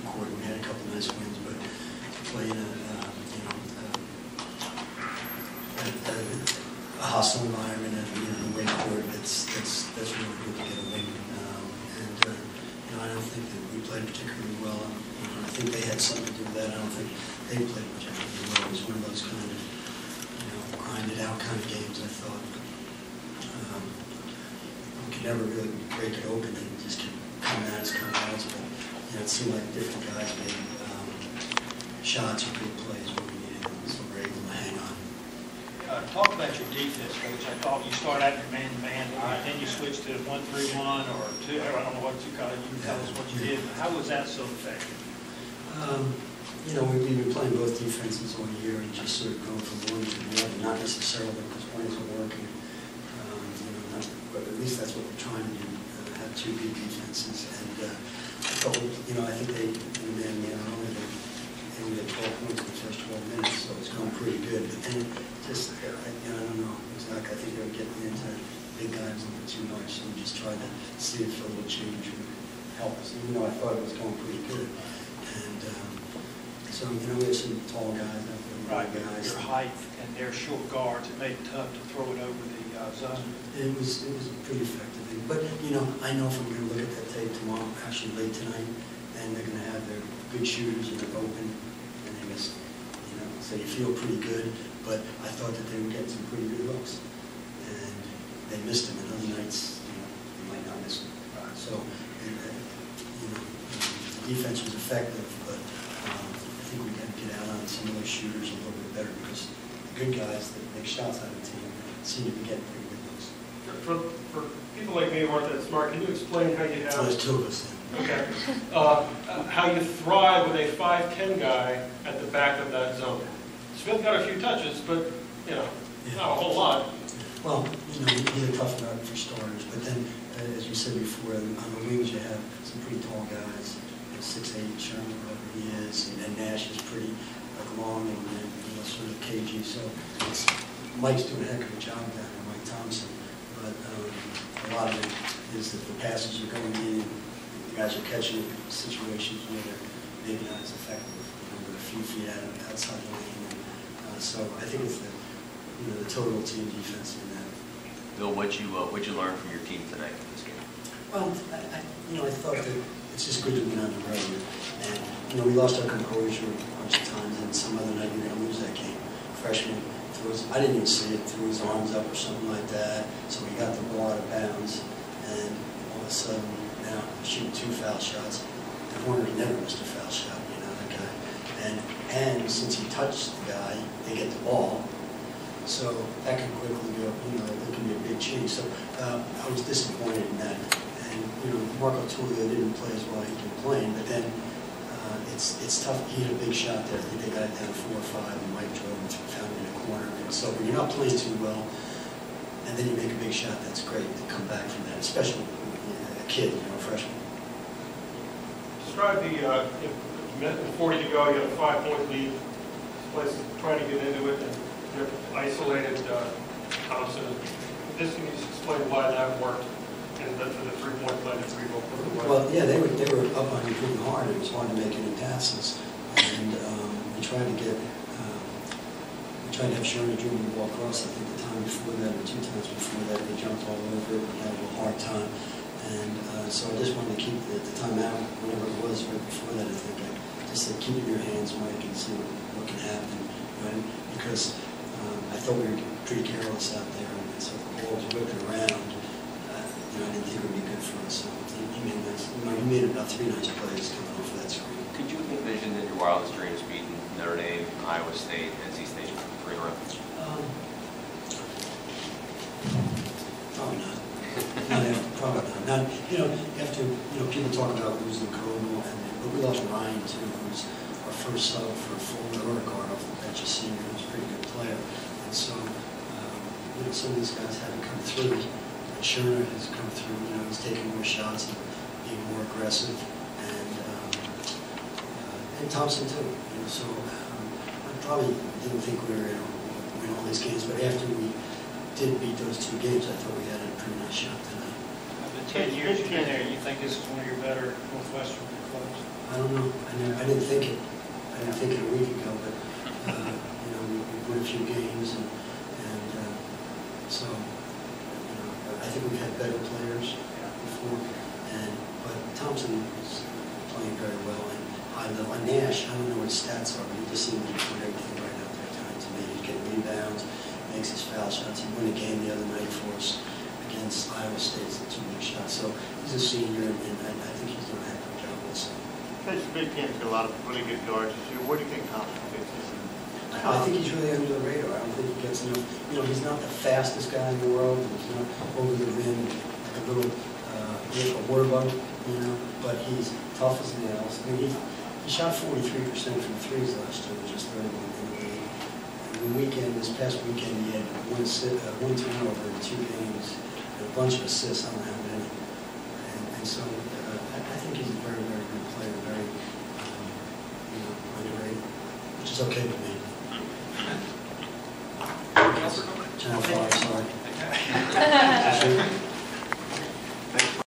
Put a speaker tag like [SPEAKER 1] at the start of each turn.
[SPEAKER 1] court. We had a couple nice wins, but to play in a hostile environment and a away court, that's really good to get a win. I don't think that we played particularly well. I think they had something to do with that. I don't think they played particularly well. It was one of those kind of, grinded out kind of games. I thought we could never really break it open and just keep coming at us. But it seemed like different guys made shots or big plays when we needed them, so we were able to hang on.
[SPEAKER 2] Talk about your defense, Coach. I thought you started out your man-to-man, then you switched to 1-3-1 or 2. I don't know what you call it. You can tell us what you did. How was that so effective?
[SPEAKER 1] We've been playing both defenses all year and just sort of going from one to the other, not necessarily because one isn't working. But at least that's what we're trying to do, have two good defenses. And I think they only had 12 points in the first 12 minutes, so it's going pretty good. But then I don't know. It's like I think they were getting into big guys a little too much, so we just tried to see if a little change would help us, even though I thought it was going pretty good. And so, we have some tall guys out there,
[SPEAKER 2] right,
[SPEAKER 1] guys.
[SPEAKER 2] Your height and their short guards, it made it tough to throw it over the zone.
[SPEAKER 1] It was pretty effective. But, I know if I'm going to look at that tape tomorrow, actually late tonight, and they're going to have their good shooters and they're open, and they miss, so you feel pretty good. But I thought that they would get some pretty good looks, and they missed them. And other nights, they might not miss them. So, the defense was effective, but I think we got to get out on some of those shooters a little bit better because the good guys that make shots out of the team seem to be getting pretty good looks.
[SPEAKER 3] For people like me who aren't that smart, can you explain how you have...
[SPEAKER 1] There's two of us then.
[SPEAKER 3] Okay. How you thrive with a 5'10" guy at the back of that zone? Smith got a few touches, but, not a whole lot.
[SPEAKER 1] Well, you need a tough nut for starters, but then, as you said before, on the wings you have some pretty tall guys, 6'8", Sherman, whatever he is, and then Nash is pretty long and sort of cagey. So Mike's doing a heck of a job down there, Mike Thompson. But a lot of it is that the passes are going in, the guys are catching situations where they're maybe not as effective, with a few feet outside the lane. So I think it's the total team defense in that.
[SPEAKER 4] Bill, what'd you learn from your team tonight in this game?
[SPEAKER 1] Well, I thought that it's just good to win on the road. And, we lost our composure a bunch of times, and some other night we were going to lose that game. Freshman threw I didn't even see it, threw his arms up or something like that, so we got the ball out of bounds, and all of a sudden, now shooting 2 foul shots. The Horners never missed a foul shot, that guy. And since he touched the guy, they get the ball. So that can quickly go, there can be a big change. So I was disappointed in that. And, Marco Tullio didn't play as well as he can play, but then it's tough. He had a big shot there. I think they got it down 4 or 5, and Mike drove and found it in a corner. And so when you're not playing too well, and then you make a big shot, that's great to come back from that, especially a kid, a freshman.
[SPEAKER 3] Describe the minute and 40 to go, you had a 5-point lead. This place is trying to get into it, and they're isolated Thompson. Just can you explain why that worked? And for the 3-point play that we both put away.
[SPEAKER 1] Well, yeah, they were up on you pretty hard. It was hard to make any passes, and we tried to have Sherman dribble the ball across. I think the time before that, or 2 times before that, they jumped all over it and had a little hard time. And so I just wanted to keep the time out, whenever it was right before that. I think I just said, keep it in your hands, Mike, and see what can happen. Right? Because I thought we were pretty careless out there, and so the ball was whipping around. I didn't think it would be good for us. So he made about 3 nice plays coming off of that screen.
[SPEAKER 4] Could you envision in your wildest dreams beating Notre Dame, Iowa State, NC State for 3 in a row?
[SPEAKER 1] Probably not. Probably not. You have to. People talk about losing Kobo, but we lost Ryan too, who's our first sub for a full order guard off the bench, a senior, who's a pretty good player. And so, some of these guys haven't come through. Sherman has come through, he's taking more shots and being more aggressive, and Thompson too. So I probably didn't think we were going to win all these games, but after we did beat those 2 games, I thought we had a pretty nice shot tonight.
[SPEAKER 2] After 10 years you've been there, you think this is one of your better Northwestern clubs?
[SPEAKER 1] I don't know. I didn't think it. I didn't think it a week ago, but you know, we won a few games, and so you know, I think we've had better players before. But Thompson is playing very well and high level. And Nash, I don't know what his stats are, but he just seemed to put everything right out there tonight to me. He's getting rebounds, makes his foul shots. He won a game the other night for us against Iowa State, the 2 big shots. So he's a senior, and I think he's doing a heck of a job also.
[SPEAKER 5] Coach, the Big Ten's got a lot of really good guards this year. Where do you think Thompson fits in?
[SPEAKER 1] I think he's really under the radar. I don't think he gets enough. You know, he's not the fastest guy in the world. He's not over the rim, like a little a word bug, you know. But he's tough as nails. I mean, he shot 43% from threes last year, which is 31 in the league. And this past weekend, he had one turnover in 2 games, and a bunch of assists. I don't know how many. And so I think he's a very, very good player, very you know, underrated, which is okay with me. Channel 5, sorry.